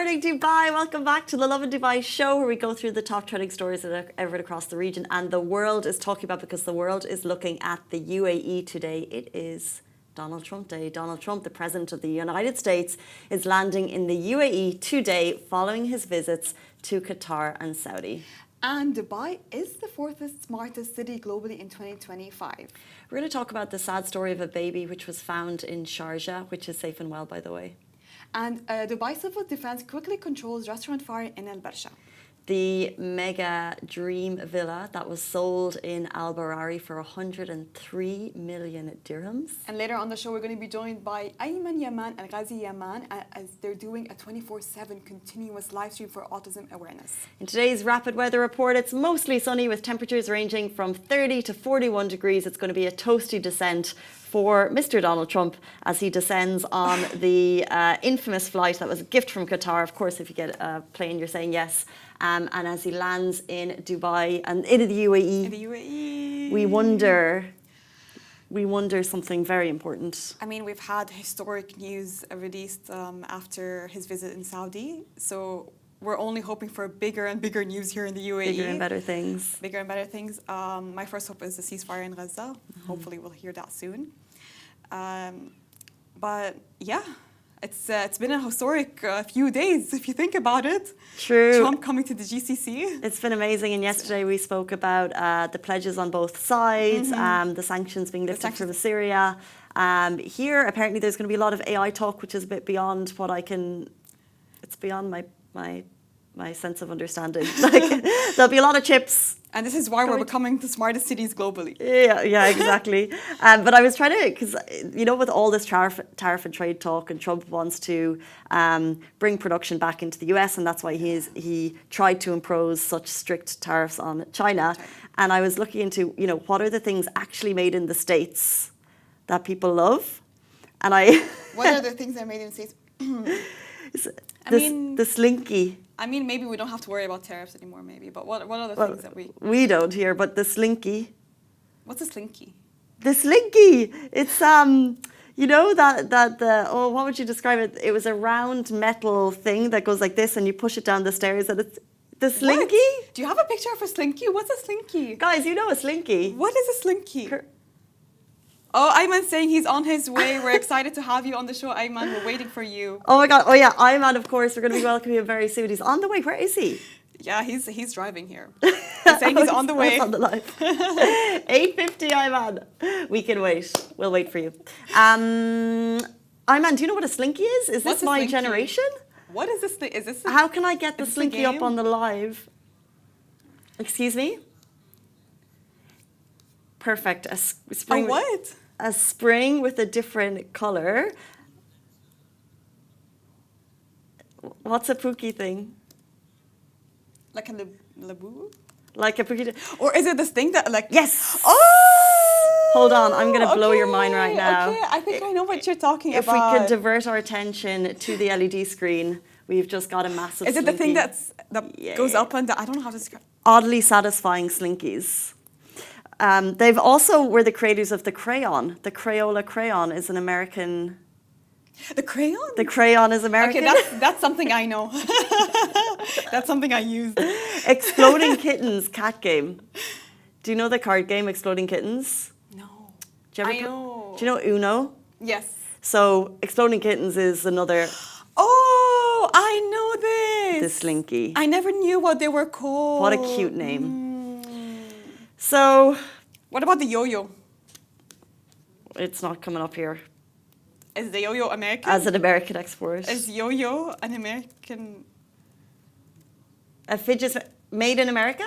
morning, Dubai. Welcome back to the Lovin Dubai show, where we go through the top trending stories that are ever across the region and the world is talking about, because the world is looking at the UAE today. It is Donald Trump Day. Donald Trump, the President of the United States, is landing in the UAE today following his visits to Qatar and Saudi. And Dubai is the fourth smartest city globally in 2025. We're going to talk about the sad story of a baby which was found in Sharjah, which is safe and well, by the way. And Dubai Civil Defense quickly controls restaurant fire in Al Barsha. The mega dream villa that was sold in Al Barari for 103 million dirhams. And later on the show, we're going to be joined by Ayman Yaman and Ghazi Yaman as they're doing a 24/7 continuous live stream for autism awareness. In today's rapid weather report, it's mostly sunny with temperatures ranging from 30 to 41 degrees. It's going to be a toasty descent for Mr. Donald Trump as he descends on the infamous flight that was a gift from Qatar. Of course, if you get a plane, you're saying yes. And as he lands in Dubai and in the UAE, we wonder something very important. I mean, we've had historic news released after his visit in Saudi. So we're only hoping for bigger and bigger news here in the UAE. Bigger and better things. Bigger and better things. My first hope is the ceasefire in Gaza. Mm-hmm. Hopefully we'll hear that soon. But yeah, it's been a historic few days if you think about it. True. Trump coming to the GCC. It's been amazing. And yesterday we spoke about the pledges on both sides, the sanctions being lifted from Syria. Here, apparently there's going to be a lot of AI talk, which is a bit beyond what I can... It's beyond my sense of understanding. Like, there'll be a lot of chips. And this is why we're becoming the smartest cities globally. Yeah, exactly. But I was trying to, because, you know, with all this tariff and trade talk, and Trump wants to bring production back into the US, and that's why he tried to impose such strict tariffs on China. And I was looking into, you know, what are the things actually made in the States that people love? And What are the things that are made in the States? The slinky. I mean, maybe we don't have to worry about tariffs anymore, maybe. But what are the things that we... We don't here, but the slinky. What's a slinky? The slinky. It's, you know, what would you describe it? It was a round metal thing that goes like this, and you push it down the stairs, and it's the slinky. What? Do you have a picture of a slinky? What's a slinky? Guys, you know a slinky. What is a slinky? Oh, Ayman's saying he's on his way. We're excited to have you on the show, Ayman. We're waiting for you. Oh my God. Oh yeah, Ayman, of course. We're going to be welcoming him very soon. He's on the way. Where is he? Yeah, he's driving here. He's saying he's on the way. On the line. 8:50, Ayman. We can wait. We'll wait for you. Ayman, do you know what a slinky is? Is this my generation? What is this? Is this? How can I get the slinky up on the live? Excuse me? Perfect. A spring. A what? A spring with a different color. What's a pookie thing? Like a laboo? Like a pookie. Or is it this thing that like... Yes! Oh! Hold on, I'm going to blow your mind right now. Okay, I think I know what you're talking about. If we could divert our attention to the LED screen, we've just got a massive Is it the thing that goes up and down? I don't know how to describe. Oddly satisfying slinkies. They've also were the creators of the crayon. The Crayola crayon is an American... The crayon? The crayon is American. Okay, that's something I know. That's something I use. Exploding Kittens cat game. Do you know the card game Exploding Kittens? No. I know. Do you know Uno? Yes. So Exploding Kittens is another... Oh, I know this. The slinky. I never knew what they were called. What a cute name. So... What about the yo-yo? It's not coming up here. Is the yo-yo American? As an American export. Is yo-yo an American... A fidget made in America?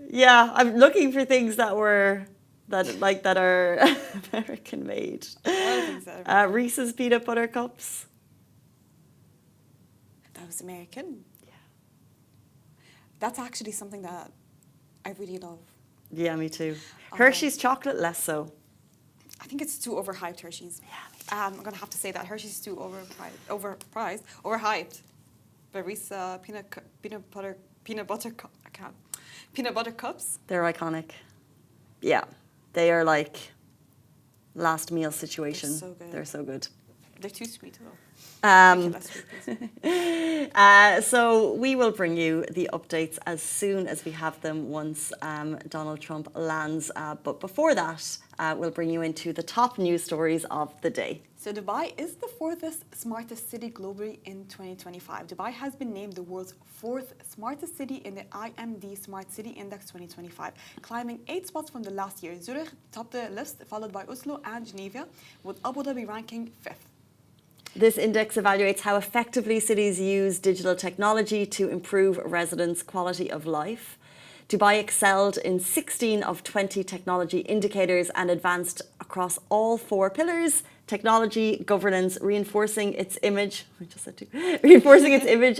Yeah, I'm looking for things that are American made. What are things that are Reese's peanut butter cups. That was American? Yeah. That's actually something that I really love. Yeah, me too. Hershey's chocolate, less so. I think it's too overhyped, Hershey's. Yeah. I'm going to have to say that. Hershey's too overhyped. But Reese's peanut butter cups. They're iconic. Yeah, they are like last meal situation. They're so good. They're so good. They're too sweet though. Um, Sweet, please. So we will bring you the updates as soon as we have them once Donald Trump lands. But before that, we'll bring you into the top news stories of the day. So Dubai is the fourth smartest city globally in 2025. Dubai has been named the world's fourth smartest city in the IMD Smart City Index 2025, climbing 8 spots from the last year. Zurich topped the list, followed by Oslo and Geneva, with Abu Dhabi ranking 5th. This index evaluates how effectively cities use digital technology to improve residents' quality of life. Dubai excelled in 16 of 20 technology indicators and advanced across all 4 pillars: technology, governance, reinforcing its image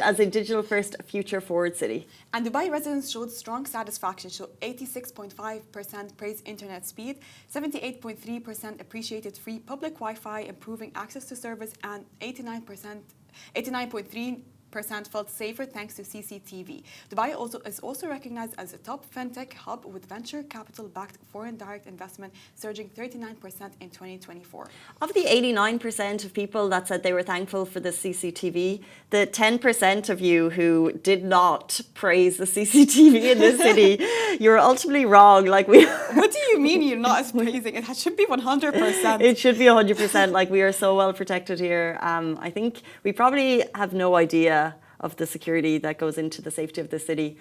as a digital-first, future-forward city. And Dubai residents showed strong satisfaction, 86.5% praised internet speed, 78.3% appreciated free public Wi-Fi, improving access to service, and 89.3% felt safer thanks to CCTV. Dubai is also recognized as a top fintech hub with venture capital-backed foreign direct investment surging 39% in 2024. Of the 89% of people that said they were thankful for the CCTV, the 10% of you who did not praise the CCTV in this city, you're ultimately wrong. What do you mean you're not praising it? It should be 100%. It should be 100%. We are so well protected here. I think we probably have no idea of the security that goes into the safety of the city.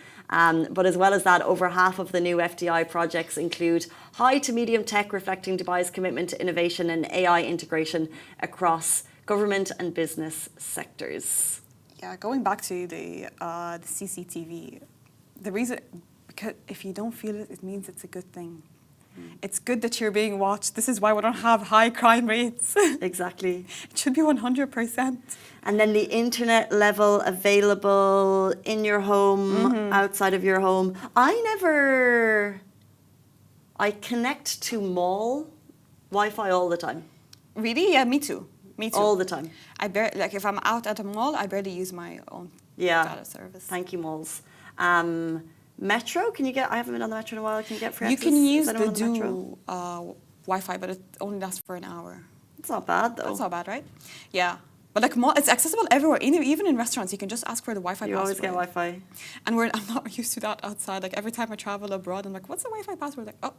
But as well as that, over half of the new FDI projects include high to medium tech, reflecting Dubai's commitment to innovation and AI integration across government and business sectors. Yeah, going back to the CCTV, the reason, because if you don't feel it, it means it's a good thing. It's good that you're being watched. This is why we don't have high crime rates. Exactly. It should be 100%. And then the internet level available in your home, outside of your home. I connect to mall Wi-Fi all the time. Really? Yeah, me too. Me too. All the time. If I'm out at a mall, I barely use my own data service. Thank you, malls. Metro, can you get? I haven't been on the Metro in a while. Can you get for You access? can use the Metro? Wi-Fi, but it only lasts for an hour. It's not bad though. That's not bad, right? Yeah. But it's accessible everywhere. Even in restaurants, you can just ask for the Wi-Fi password. You always get Wi-Fi. And I'm not used to that outside. Every time I travel abroad, I'm like, what's the Wi-Fi password? Oh,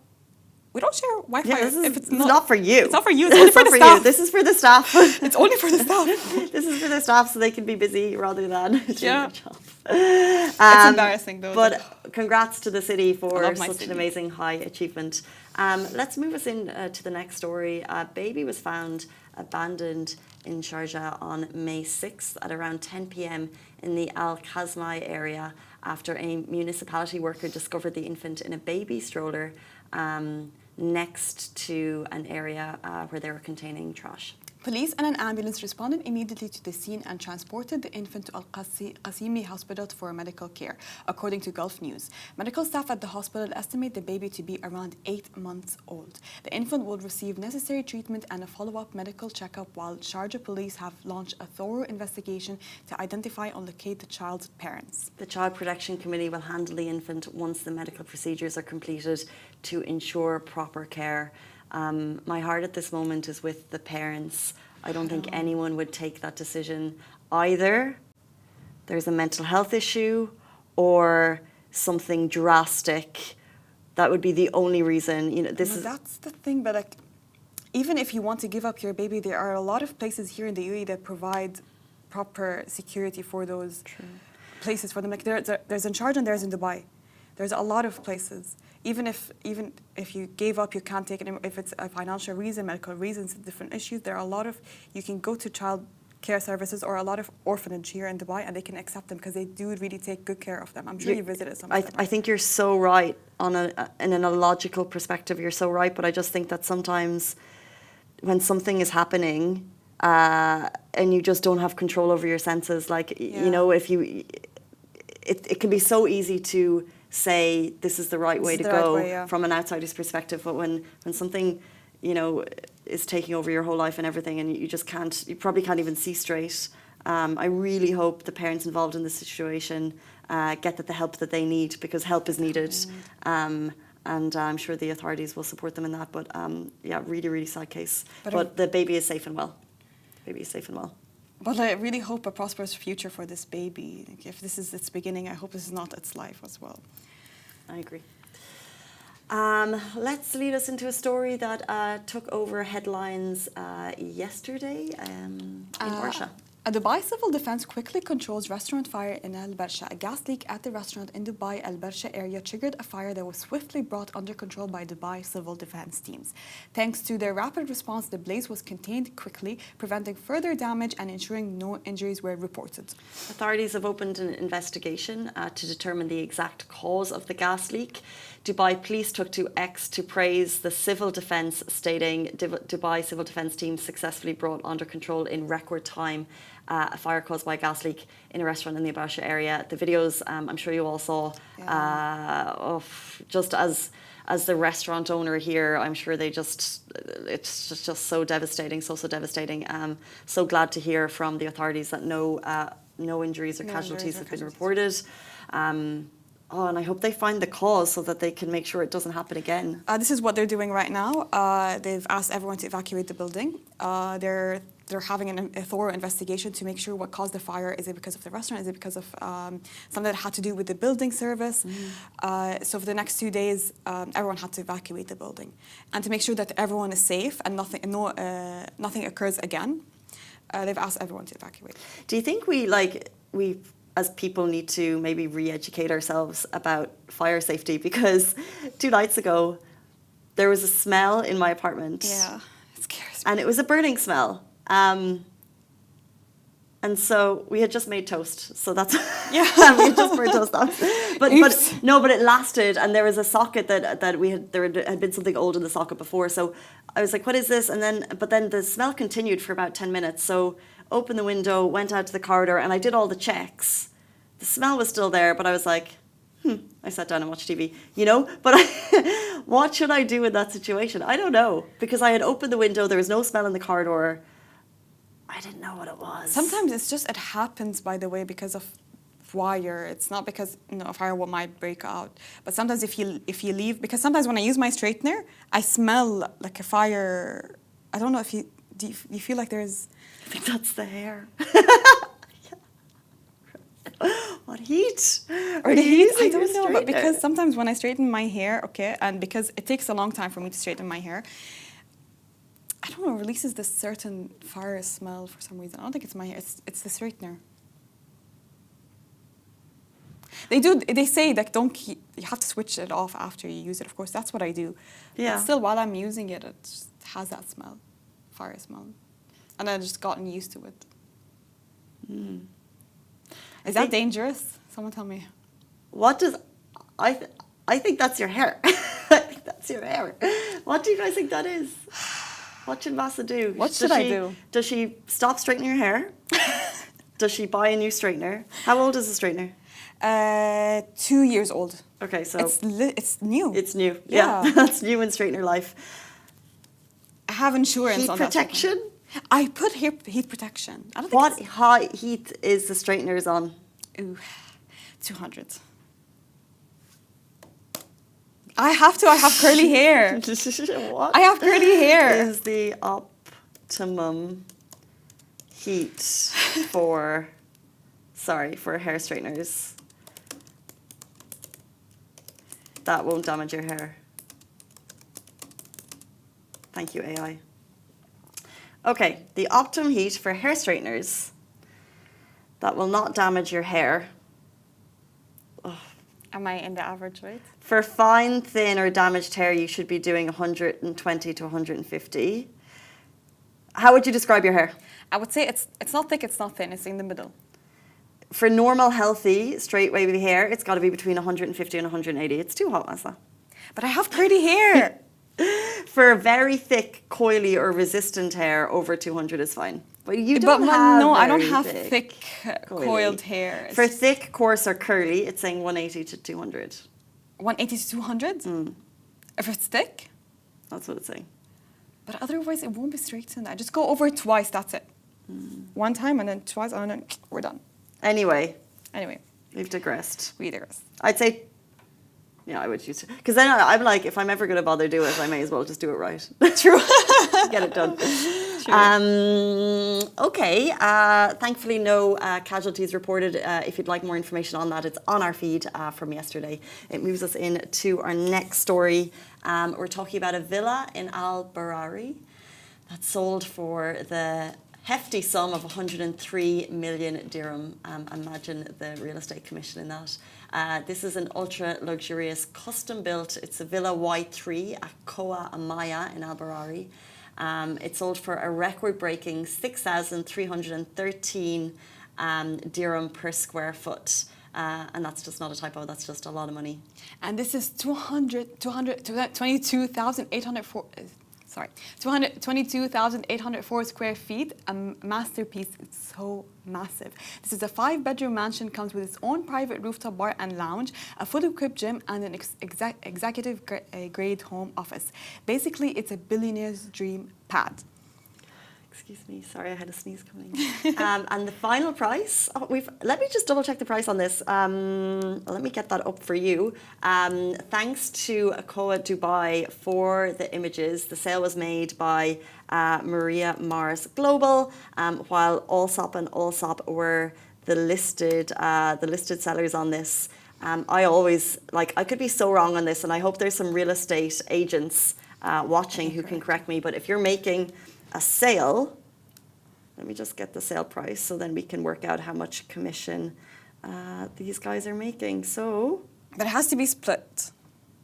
we don't share Wi-Fi. Yeah, if it's not for you. It's not for you. It's only for the staff. This is for the staff. It's only for the staff. This is for the staff so they can be busy rather than doing their job. It's embarrassing though. But congrats to the city for such an amazing high achievement. Let's move us in to the next story. A baby was found abandoned in Sharjah on May 6th at around 10 p.m. in the Al Khazmai area after a municipality worker discovered the infant in a baby stroller next to an area where they were containing trash. Police and an ambulance responded immediately to the scene and transported the infant to Al Qasimi Hospital for medical care, according to Gulf News. Medical staff at the hospital estimate the baby to be around 8 months old. The infant will receive necessary treatment and a follow-up medical checkup, while Sharjah police have launched a thorough investigation to identify and locate the child's parents. The Child Protection Committee will handle the infant once the medical procedures are completed to ensure proper care. My heart at this moment is with the parents. I don't think anyone would take that decision. Either there's a mental health issue or something drastic. That would be the only reason. That's the thing, but even if you want to give up your baby, there are a lot of places here in the UAE that provide proper security for those places for them. There's in Sharjah and there's in Dubai. There's a lot of places. Even if you gave up, you can't take it. If it's a financial reason, medical reasons, different issues, there are a lot of, you can go to child care services or a lot of orphanage here in Dubai and they can accept them because they do really take good care of them. I'm sure you visited some of them. I think you're so right in a logical perspective, you're so right, but I just think that sometimes when something is happening and you just don't have control over your senses, it can be so easy to say this is the right way to go from an outsider's perspective, but when something is taking over your whole life and everything and you probably can't even see straight. I really hope the parents involved in this situation get the help that they need, because help is needed, and I'm sure the authorities will support them in that. But yeah, really, really sad case. But But the baby is safe and well. Baby is safe and well. But I really hope a prosperous future for this baby. Like, if this is its beginning, I hope this is not its life as well. I agree. Let's lead us into a story that took over headlines yesterday in Barsha. A Dubai civil defense quickly controls restaurant fire in Al Barsha. A gas leak at the restaurant in Dubai Al Barsha area triggered a fire that was swiftly brought under control by Dubai civil defense teams. Thanks to their rapid response, the blaze was contained quickly, preventing further damage and ensuring no injuries were reported. Authorities have opened an investigation to determine the exact cause of the gas leak. Dubai police took to X to praise the civil defence, stating Dubai civil defence team successfully brought under control in record time a fire caused by a gas leak in a restaurant in the Barsha area. The videos, I'm sure you all saw, of just as the restaurant owner here, I'm sure it's just so devastating, so devastating. So glad to hear from the authorities that no injuries or casualties have been reported. And I hope they find the cause so that they can make sure it doesn't happen again. This is what they're doing right now. They've asked everyone to evacuate the building. They're having a thorough investigation to make sure what caused the fire. Is it because of the restaurant? Is it because of something that had to do with the building service? So for the next 2 days, everyone had to evacuate the building. And to make sure that everyone is safe and nothing occurs again, they've asked everyone to evacuate. Do you think we as people need to maybe re-educate ourselves about fire safety? Because 2 nights ago, there was a smell in my apartment. Yeah, it scares me. And it was a burning smell. And so we had just made toast. So that's, yeah, we had just burnt toast off. But it lasted. And there was a socket that there had been something old in the socket before. So I was like, what is this? But then the smell continued for about 10 minutes. So opened the window, went out to the corridor, and I did all the checks. The smell was still there, but I was like, I sat down and watched TV, But what should I do in that situation? I don't know, because I had opened the window, there was no smell in the corridor. I didn't know what it was. Sometimes it happens, by the way, because of wire. It's not because a fire might break out. But sometimes if you leave, because sometimes when I use my straightener, I smell like a fire. I don't know if you feel like there's. I think that's the hair. What heat? Or the heat? I don't know, but because sometimes when I straighten my hair, and because it takes a long time for me to straighten my hair, I don't know, it releases this certain fire smell for some reason. I don't think it's my hair, it's the straightener. They say that you have to switch it off after you use it. Of course, that's what I do. Yeah. But still, while I'm using it, it just has that smell, fire smell. And I've just gotten used to it. Is that dangerous? Someone tell me. What does... I think that's your hair. I think that's your hair. What do you guys think that is? What should Massa do? What should I do? Does she stop straightening her hair? Does she buy a new straightener? How old is the straightener? 2 years old. Okay, so... It's new. It's new. Yeah. That's new in straightener life. I have insurance on that. Heat protection? I put heat protection. I don't think what high heat is the straighteners on? Ooh, 200. I have curly hair. What? I have curly hair. Is the optimum heat for hair straighteners that won't damage your hair? Thank you, AI. Okay, the optimum heat for hair straighteners that will not damage your hair. Oh. Am I in the average weight? For fine, thin, or damaged hair, you should be doing 120 to 150. How would you describe your hair? I would say it's not thick, it's not thin, it's in the middle. For normal, healthy, straight wavy hair, it's got to be between 150 and 180. It's too hot, Masa. But I have pretty hair. For very thick, coily, or resistant hair, over 200 is fine. But you don't have no, I don't have thick coiled hair. For thick, coarse, or curly, it's saying 180 to 200. 180 to 200? If it's thick? That's what it's saying. But otherwise, it won't be straightened. I just go over it twice, that's it. One time and then twice, and then we're done. Anyway. We've digressed. We digress. I'd say Yeah, I would use it. Because then I'm like, if I'm ever going to bother do it, I may as well just do it right. True. Get it done. Okay. Thankfully, no casualties reported. If you'd like more information on that, it's on our feed from yesterday. It moves us into our next story. We're talking about a villa in Al Barari that sold for the hefty sum of 103 million dirham. Imagine the real estate commission in that. This is an ultra luxurious custom built. It's a Villa Y3 at Koa Amaya in Al Barari. It sold for a record breaking 6,313 dirham per square foot. And that's just not a typo, that's just a lot of money. And this is 222,804 square feet, a masterpiece. It's so massive. This is a 5-bedroom mansion, comes with its own private rooftop bar and lounge, a fully equipped gym, and an executive grade home office. Basically, it's a billionaire's dream pad. Excuse me, sorry, I had a sneeze coming. And the final price, let me just double check the price on this. Let me get that up for you. Thanks to Koa Dubai for the images. The sale was made by Maria Mars Global, while Allsop and Allsop were the listed sellers on this. I always, I could be so wrong on this, and I hope there's some real estate agents watching who can correct me, but if you're making a sale, let me just get the sale price so then we can work out how much commission these guys are making. So, but it has to be split.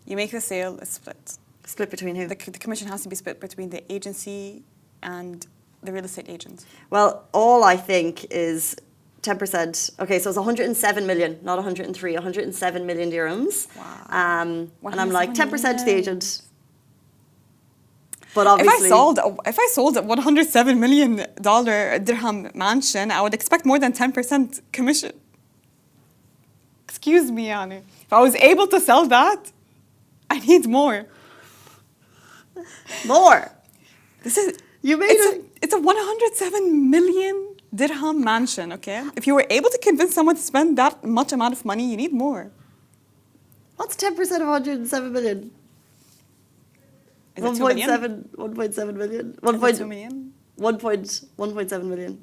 You make the sale, it's split. Split between who? The commission has to be split between the agency and the real estate agent. Well, all I think is 10%. Okay, so it's 107 million, not 103, 107 million dirhams. Wow. And I'm like 10% to the agent. But obviously, if I sold a $107 million dirham mansion, I would expect more than 10% commission. Excuse me, Yani. If I was able to sell that, I need more. More. This is you made it's a 107 million dirham mansion. Okay, if you were able to convince someone to spend that much amount of money, you need more. What's 10% of 107 million? 1.7 million? 1.2 million? 1.7 million.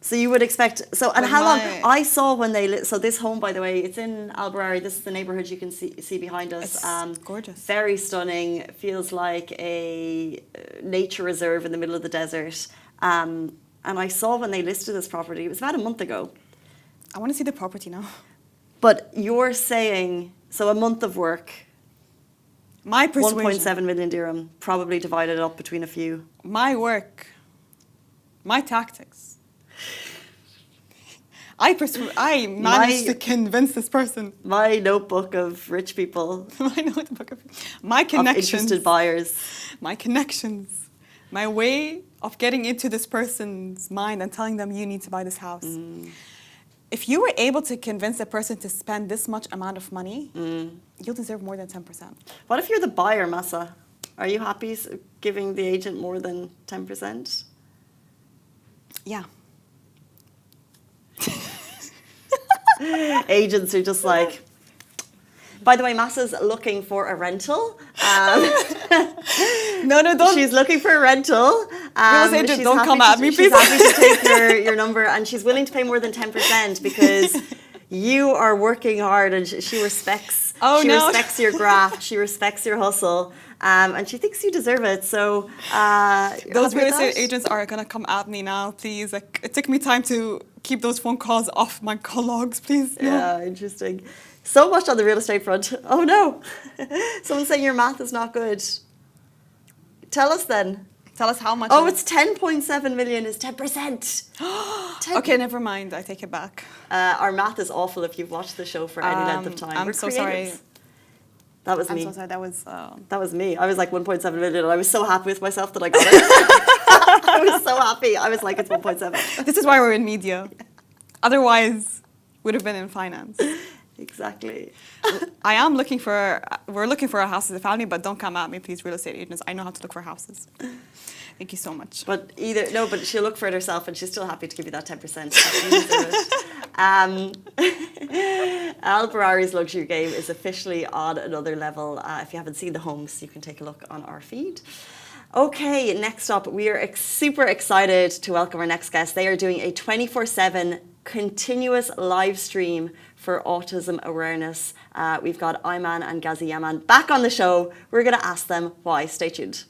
So you would expect, and how long, I saw when so this home, by the way, it's in Al Barari, this is the neighbourhood you can see behind us. It's gorgeous. Very stunning, feels like a nature reserve in the middle of the desert. And I saw when they listed this property, it was about a month ago. I want to see the property now. But you're saying, so a month of work, my persuasion. 1.7 million dirham, probably divided up between a few. My work, my tactics. I managed to convince this person. My notebook of rich people. My connections. Of interested buyers. My connections. My way of getting into this person's mind and telling them you need to buy this house. If you were able to convince a person to spend this much amount of money, you'll deserve more than 10%. What if you're the buyer, Massa? Are you happy giving the agent more than 10%? Yeah. Agents are just like, by the way, Massa's looking for a rental. No, don't. She's looking for a rental. Real estate agent, don't come at me, please. She's happy to take your number, and she's willing to pay more than 10% because you are working hard, and she respects. She respects your graft. She respects your hustle, and she thinks you deserve it. So those real estate agents are gonna come at me now, please. Like, it took me time to keep those phone calls off my call logs, please. Yeah, interesting. So much on the real estate front. Oh no, someone's saying your math is not good. Tell us then. Tell us how much. Oh, it's 10.7 million is 10%. Okay, never mind. I take it back. Our math is awful if you've watched the show for any length of time. I'm so sorry. That was me. I'm so sorry. That was me. I was like 1.7 million, and I was so happy with myself that I got it. I was so happy. I was like, it's 1.7. This is why we're in media. Otherwise, would have been in finance. Exactly. We're looking for a house as a family, but don't come at me, please, real estate agents. I know how to look for houses. Thank you so much. But she'll look for it herself, and she's still happy to give you that 10%. Al Barari's luxury game is officially on another level. If you haven't seen the homes, you can take a look on our feed. Okay, next up, we are super excited to welcome our next guest. They are doing a 24/7 continuous live stream for autism awareness. We've got Ayman and Kazian back on the show. We're going to ask them why. Stay tuned.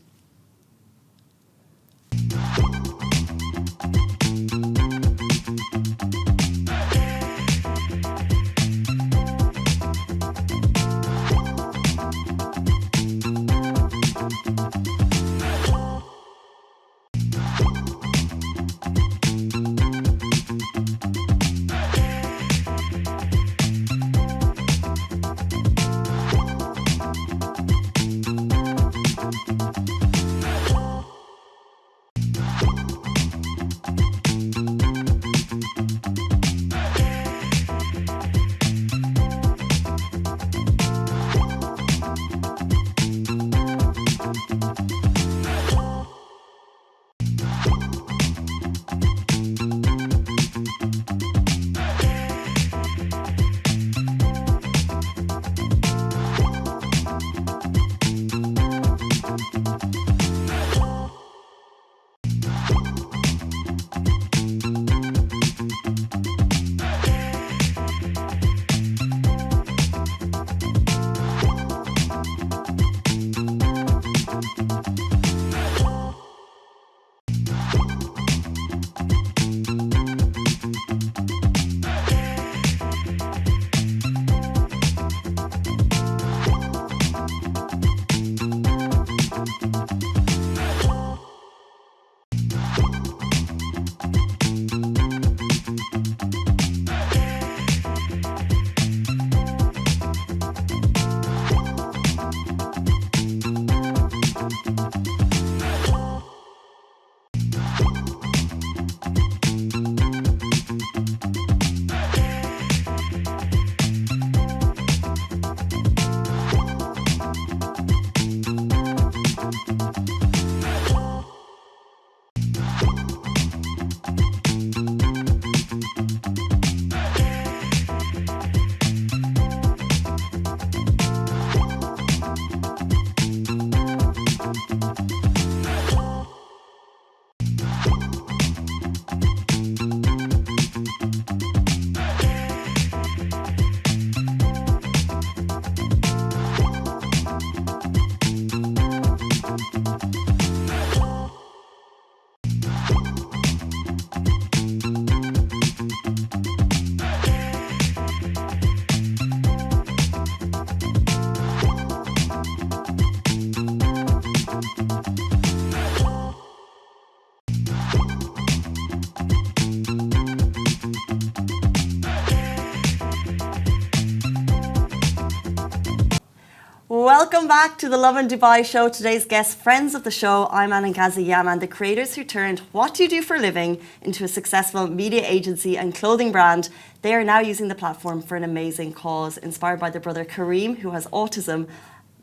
Welcome back to the Lovin Dubai show. Today's guests, friends of the show, Ayman and Kazian, the creators who turned what do you do for a living into a successful media agency and clothing brand. They are now using the platform for an amazing cause. Inspired by their brother Karim, who has autism,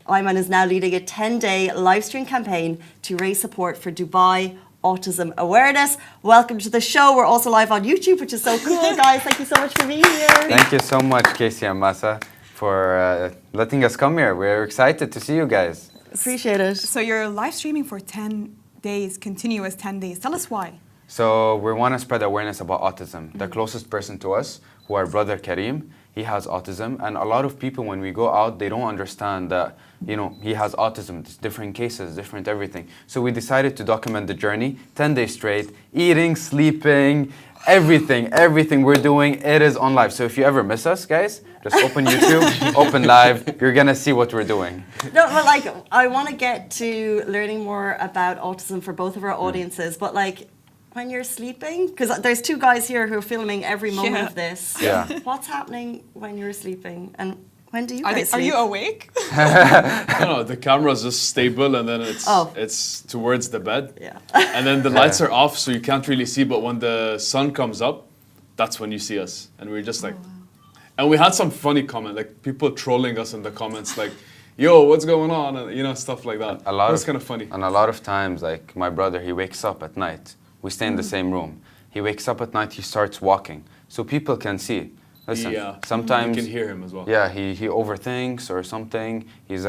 Ayman is now leading a 10-day live stream campaign to raise support for Dubai autism awareness. Welcome to the show. We're also live on YouTube, which is so cool, guys. Thank you so much for being here. Thank you so much, Casey and Masa, for letting us come here. We're excited to see you guys. Appreciate it. So you're live streaming for 10 days, continuous 10 days. Tell us why. So we want to spread awareness about autism. The closest person to us, who our brother Karim, he has autism, and a lot of people when we go out, they don't understand that, you know, he has autism. It's different cases, different everything. So we decided to document the journey, 10 days straight, eating, sleeping, everything we're doing, it is on live. So if you ever miss us, guys, just open YouTube, open live, you're gonna see what we're doing. No, but like, I want to get to learning more about autism for both of our audiences, but like, when you're sleeping, because there's two guys here who are filming every moment of this. Yeah. What's happening when you're sleeping, and when do you guys Are sleep? you awake? No, the camera's just stable, and then it's towards the bed. Yeah. And then the lights are off, so you can't really see. But when the sun comes up, that's when you see us, and we're just like. And we had some funny comment, like people trolling us in the comments, like, "Yo, what's going on?" And you know, stuff like that. It was kind of funny. And a lot of times, like my brother, he wakes up at night. We stay in the same room. He wakes up at night, he starts walking. so people can see. Listen, Yeah. sometimes You can hear him as well. yeah, he overthinks or something. He's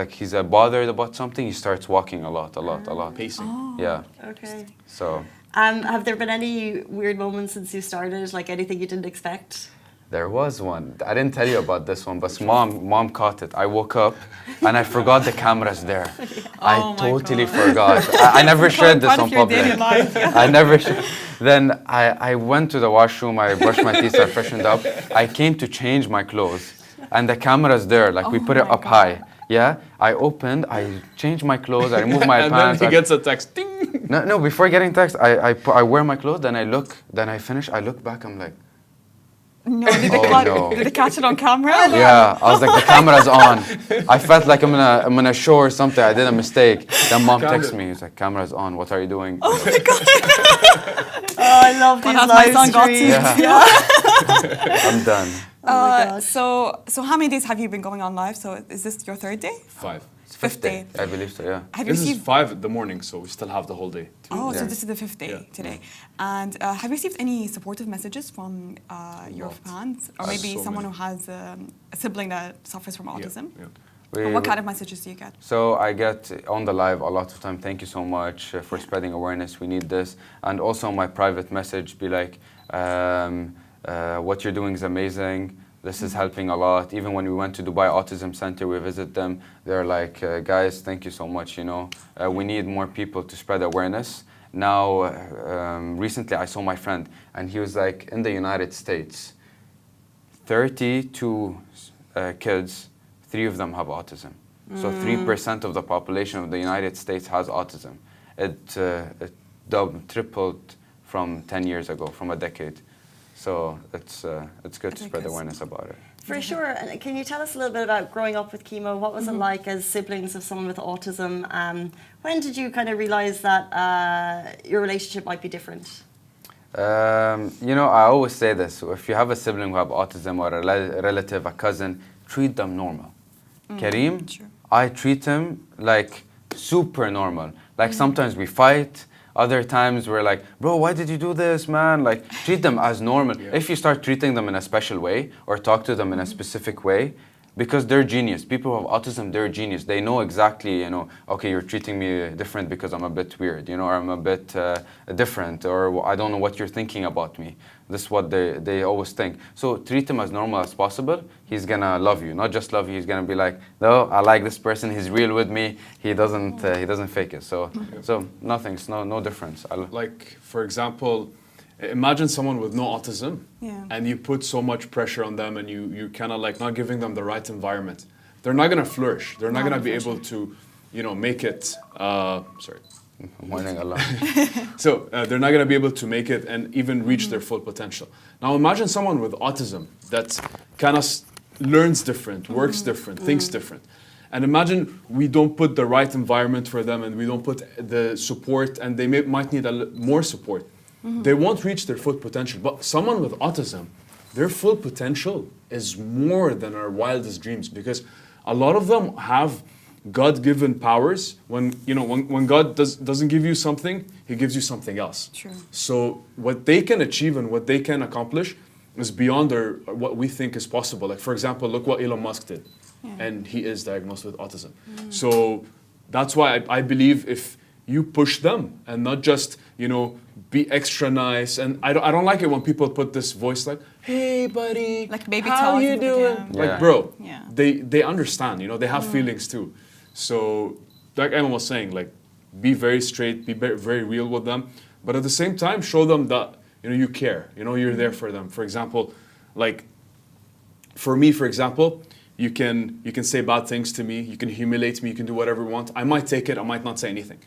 bothered about something. He starts walking a lot. Pacing. Yeah. Okay. So Have there been any weird moments since you started? Like anything you didn't expect? there was one. I didn't tell you about this one, but mom caught it. I woke up and I forgot the cameras there. I totally forgot. I never shared this on public. I never shared. Then I went to the washroom. I brushed my teeth. I freshened up. I came to change my clothes, and the camera's there. Like we put it up high. Yeah. I opened. I changed my clothes. I removed my And pants. then he gets a text. Ding! No. Before getting text, I wear my clothes. Then I look. Then I finish. I look back. I'm like. No, did they catch it on camera? Yeah, I was like, the camera's on. I felt like I'm in a show or something. I did a mistake. Then mom texted me. He's like, camera's on. What are you doing? Oh my God. Oh, I love these Has my live son got to? streams. Yeah. I'm done. Oh my God. So how many days have you been going on live? So is this your third day? 5. Fifth day. I believe so, yeah. Have you This is received? 5 in the morning, so we still have the whole day. Oh, so Yeah. this is the fifth day Yeah. today. And have you received any supportive messages from your Lot. fans, or maybe So someone many. who has a sibling that suffers from autism? Yeah. And what kind of messages do you get? So I get on the live a lot of time. Thank you so much for spreading awareness. We need this. And also my private message be like, what you're doing is amazing. This is helping a lot. Even when we went to Dubai Autism Center, we visit them. They're like, guys, thank you so much. You know, we need more people to spread awareness. Now, recently I saw my friend, and he was like, in the United States, 32 kids, 3 of them have autism. So 3% of the population of the United States has autism. It tripled from 10 years ago, from a decade. So it's good to spread awareness about it. For sure. And can you tell us a little bit about growing up with chemo? What was it like as siblings of someone with autism? When did you kind of realize that your relationship might be different? You know, I always say this. If you have a sibling who have autism or a relative, a cousin, treat them normal. Karim, True. I treat him like super normal. Like sometimes we fight. Other times we're like, bro, why did you do this, man? Like, treat them as normal. Yeah. If you start treating them in a special way or talk to them in a specific way, because they're genius. People who have autism, they're genius. They know exactly, you know, okay, you're treating me different because I'm a bit weird, you know, or I'm a bit different, or I don't know what you're thinking about me. This is what they always think. So treat him as normal as possible. He's gonna love you, not just love you. He's gonna be like, no, I like this person. He's real with me. He doesn't fake it. So nothing's no difference. Like, for example, imagine someone with no autism, Yeah. and you put so much pressure on them, and you kind of like not giving them the right environment. They're not gonna flourish. They're not gonna be able to, you know, make it. Sorry. I'm warning a lot. So they're not gonna be able to make it and even reach their full potential. Now imagine someone with autism that kind of learns different, works different, thinks different. And imagine we don't put the right environment for them, and we don't put the support, and they might need more support. They won't reach their full potential. But someone with autism, their full potential is more than our wildest dreams, because a lot of them have God-given powers. When God doesn't give you something, He gives you something else. True. So what they can achieve and what they can accomplish is beyond what we think is possible. Like, for example, look what Elon Musk did. And he is diagnosed with autism. So that's why I believe if you push them and not just, you know, be extra nice. And I don't like it when people put this voice like, hey, buddy, Like baby how talk, you doing? yeah. Yeah. Like, bro, Yeah. they understand, you know, they have feelings too. So like Emma was saying, like, be very straight, be very real with them. But at the same time, show them that, you know, you care, you know, you're there for them. For example, like, for me, for example, you can say bad things to me, you can humiliate me, you can do whatever you want. I might take it, I might not say anything.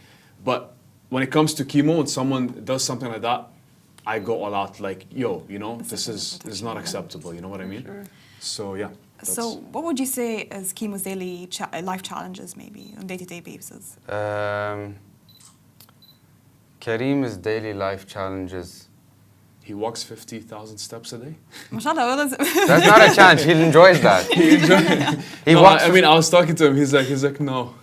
But when it comes to chemo and someone does something like that, I go all out like, yo, you know, this is not acceptable, you know what I mean? Sure. So yeah. So what would you say is chemo's daily life challenges, maybe, on day-to-day basis? Karim's daily life challenges. He walks 50,000 steps a day. Mashallah, what is it? That's not a challenge. He enjoys that. He No, walks. I mean, I was talking to him. He's like, no.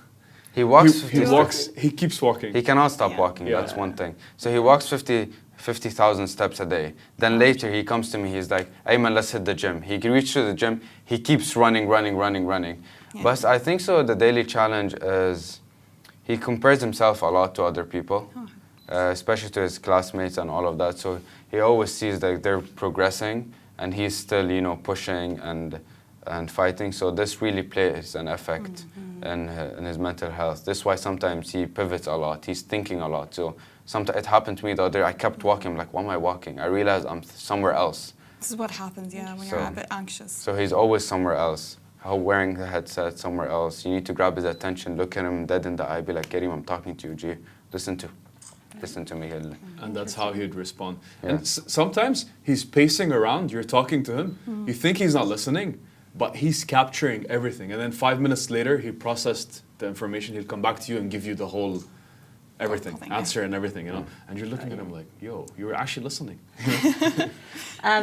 he walks. He walks. He keeps walking. He cannot stop Yeah. walking. Yeah. That's one thing. So he walks 50 50,000 steps a day. Then later he comes to me, he's like, hey man, let's hit the gym. He reaches to the gym, he keeps running. Yeah. But I think so the daily challenge is he compares himself a lot to other people, especially to his classmates and all of that. So he always sees that they're progressing and he's still, you know, pushing and fighting. So this really plays an effect in his mental health. This is why sometimes he pivots a lot. He's thinking a lot. So sometimes it happened to me the other day. I kept walking. I'm like, why am I walking? I realized I'm somewhere else. This is what happens, yeah, when you're a bit anxious. So he's always somewhere else. Wearing the headset somewhere else. You need to grab his attention, look at him dead in the eye, be like, Karim, I'm talking to you, G. Listen to me. And that's how he'd respond. Yeah. And sometimes he's pacing around, you're talking to him, you think he's not listening, but he's capturing everything. And then 5 minutes later, he processed the information, he'll come back to you and give you the whole everything, answer and everything, you know. And you're looking at him like, yo, you were actually listening.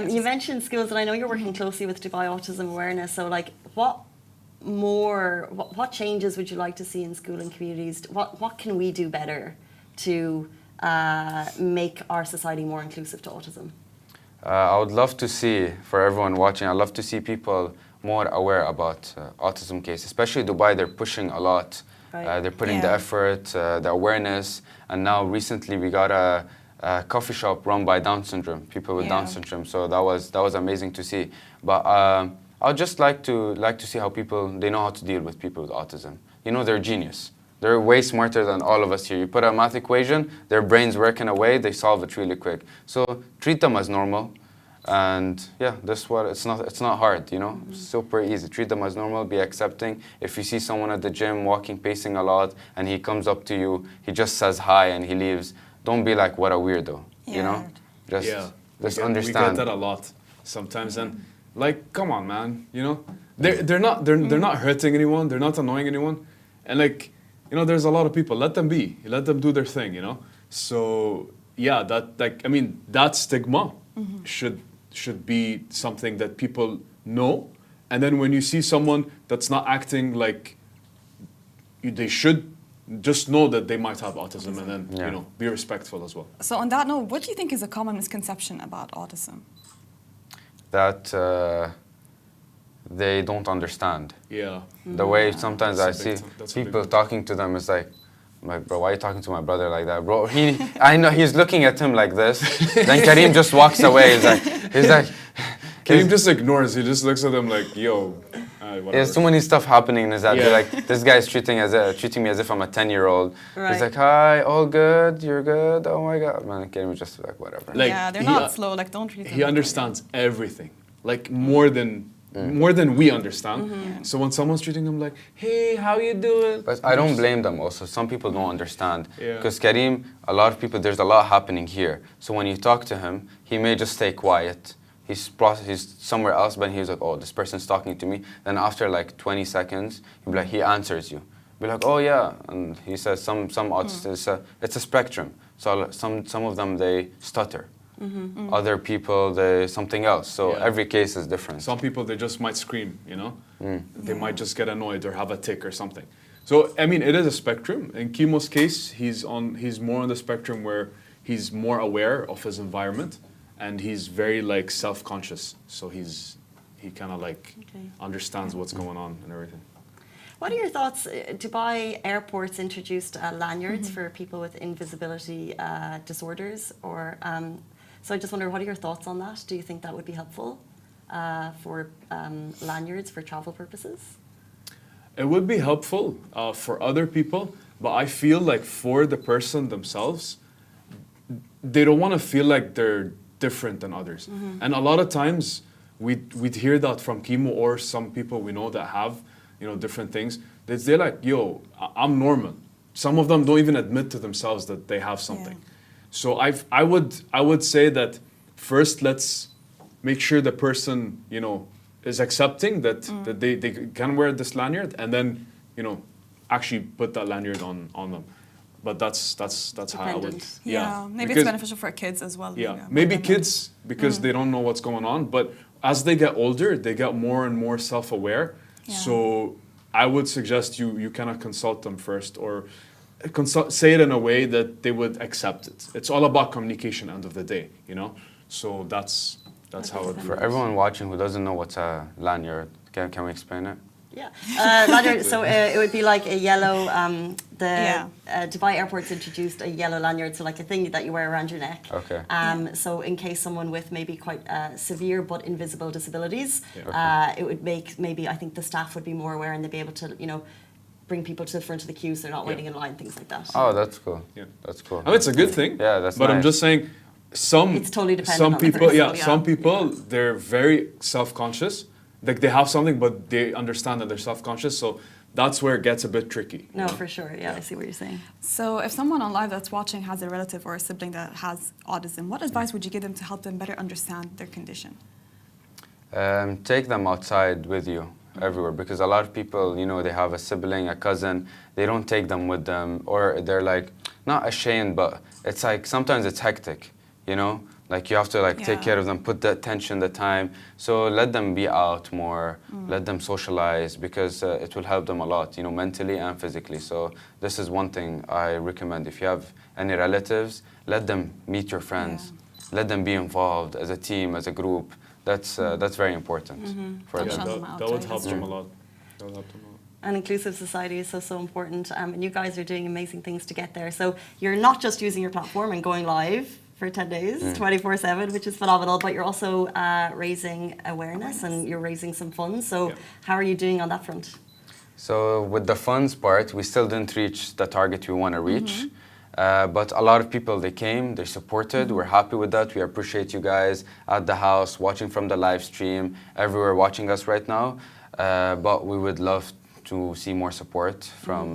You mentioned schools, and I know you're working closely with Dubai Autism Awareness. So, like, what changes would you like to see in schooling communities? What can we do better to make our society more inclusive to autism? I would love to see, for everyone watching, I'd love to see people more aware about autism case. Especially Dubai, they're pushing a lot. Right. They're putting the effort, the awareness, and now recently we got a coffee shop run by Down syndrome, people with Down syndrome. So that was amazing to see. But I'd just like to see how people, they know how to deal with people with autism. You know, they're genius. They're way smarter than all of us here. You put a math equation, their brains work in a way, they solve it really quick. So treat them as normal. And yeah, it's not hard, you know, super easy. Treat them as normal, be accepting. If you see someone at the gym walking, pacing a lot, and he comes up to you, he just says hi and he leaves, don't be like, what a weirdo, you know? Just understand. We get that a lot sometimes, and like, come on, man, you know? They're not hurting anyone, they're not annoying anyone, and like, you know, there's a lot of people, let them be, let them do their thing, you know? So yeah, that stigma should be something that people know. And then when you see someone that's not acting like they should, just know that they might have autism, and then you know, be respectful as well. So on that note, what do you think is a common misconception about autism? That they don't understand. Yeah. The way sometimes I see that's people talking to them is like, bro, why are you talking to my brother like that, bro? I know he's looking at him like this. Then Karim just walks away. He's like, Karim just ignores. He just looks at them like, yo, whatever. There's too many stuff happening in his head. Yeah. They're like, this guy's treating me as if I'm a 10-year-old. Right. He's like, hi, all good, you're good. Oh my God, man. Karim is just like, whatever. Like, yeah, they're not slow. Like, don't treat them. He understands everything, like more than we understand. So when someone's treating him like, hey, how you doing? But I don't blame them also. Some people don't understand. Yeah. Because Karim, a lot of people, there's a lot happening here. So when you talk to him, he may just stay quiet. He's somewhere else, but he's like, oh, this person's talking to me. Then after like 20 seconds, he'll be like, he answers you. Be like, oh yeah. And he says some autists, it's a spectrum. So some of them, they stutter. Other people, they something else. So every case is different. Some people, they just might scream, you know? They might just get annoyed or have a tic or something. So, I mean, it is a spectrum. In Kimo's case, he's more on the spectrum where he's more aware of his environment and he's very, like, self-conscious. So he kind of, like, understands what's going on and everything. What are your thoughts? Dubai airports introduced lanyards for people with invisibility disorders, or so I just wonder, what are your thoughts on that? Do you think that would be helpful for lanyards for travel purposes? It would be helpful for other people, but I feel like for the person themselves, they don't want to feel like they're different than others. And a lot of times we'd hear that from Kimo or some people we know that have, you know, different things. They're like, yo, I'm normal. Some of them don't even admit to themselves that they have something. So I would say that first, let's make sure the person, you know, is accepting that they can wear this lanyard, and then, you know, actually put that lanyard on them. But that's how I would. Yeah, maybe it's beneficial for kids as well. Yeah, maybe kids, because they don't know what's going on. But as they get older, they get more and more self-aware. Yeah. So I would suggest you kind of consult them first, or say it in a way that they would accept it. It's all about communication end of the day, you know? So that's how it... For everyone watching who doesn't know what's a lanyard, can we explain it? Yeah. Lanyard, so it would be like a yellow, Dubai airport's introduced a yellow lanyard, so like a thing that you wear around your neck. Okay. So in case someone with maybe quite severe but invisible disabilities, it would make maybe, I think the staff would be more aware and they'd be able to, you know, bring people to the front of the queue so they're not waiting in line, things like that. Oh, that's cool. Yeah. That's cool. I mean, it's a good thing. Yeah, that's But nice. I'm just saying, It's totally dependent on the people, person. some people, they're very self-conscious. Like they have something, but they understand that they're self-conscious. So that's where it gets a bit tricky. No, for sure. Yeah, I see what you're saying. So if someone on live that's watching has a relative or a sibling that has autism, what advice would you give them to help them better understand their condition? Take them outside with you everywhere, because a lot of people, you know, they have a sibling, a cousin, they don't take them with them, or they're like not ashamed, but it's like sometimes it's hectic, you know, like you have to like take care of them, put the attention, the time. So let them be out more, let them socialize, because it will help them a lot, you know, mentally and physically. So this is one thing I recommend. If you have any relatives, let them meet your friends, let them be involved as a team, as a group. That's very important for them. That would help them a lot. That would help them a lot. An inclusive society is so important, and you guys are doing amazing things to get there. So you're not just using your platform and going live for 10 days, 24/7, which is phenomenal, but you're also raising awareness and you're raising some funds. So how are you doing on that front? So with the funds part, we still didn't reach the target we want to reach. But a lot of people, they came, they supported, we're happy with that. We appreciate you guys at the house, watching from the live stream, everywhere watching us right now. But we would love to see more support from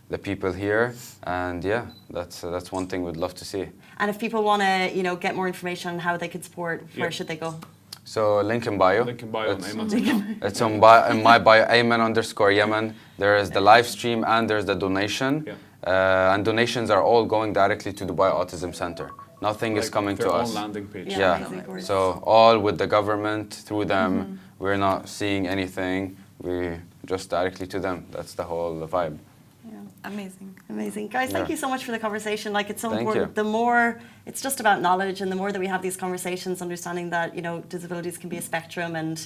the people here. And yeah, that's one thing we'd love to see. And if people want to, you know, get more information on how they could support, where should they go? So link in bio. Link in bio on Ayman's account. It's in my bio, Ayman_Yemen. There is the live stream and there's the donation. And donations are all going directly to Dubai Autism Center. Nothing is coming to us. Their own landing page. So all with the government, through them. We're not seeing anything. We just directly to them. That's the whole vibe. Amazing. Amazing. Guys, thank you so much for the conversation. Like, it's so Thank important. you. The more, it's just about knowledge, and the more that we have these conversations, understanding that, you know, disabilities can be a spectrum, and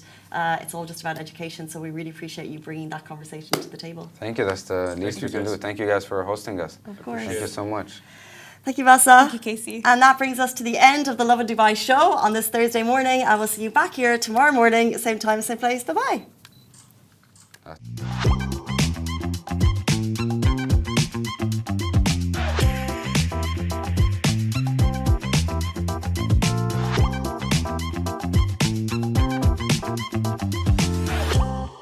it's all just about education. So we really appreciate you bringing that conversation to the table. Thank you. That's the least we can do. Thank you guys for hosting us. Of course. Thank you so much. Thank you, Bassa. Thank you, Casey. And that brings us to the end of the Lovin Dubai show on this Thursday morning. I will see you back here tomorrow morning, same time, same place. Bye-bye.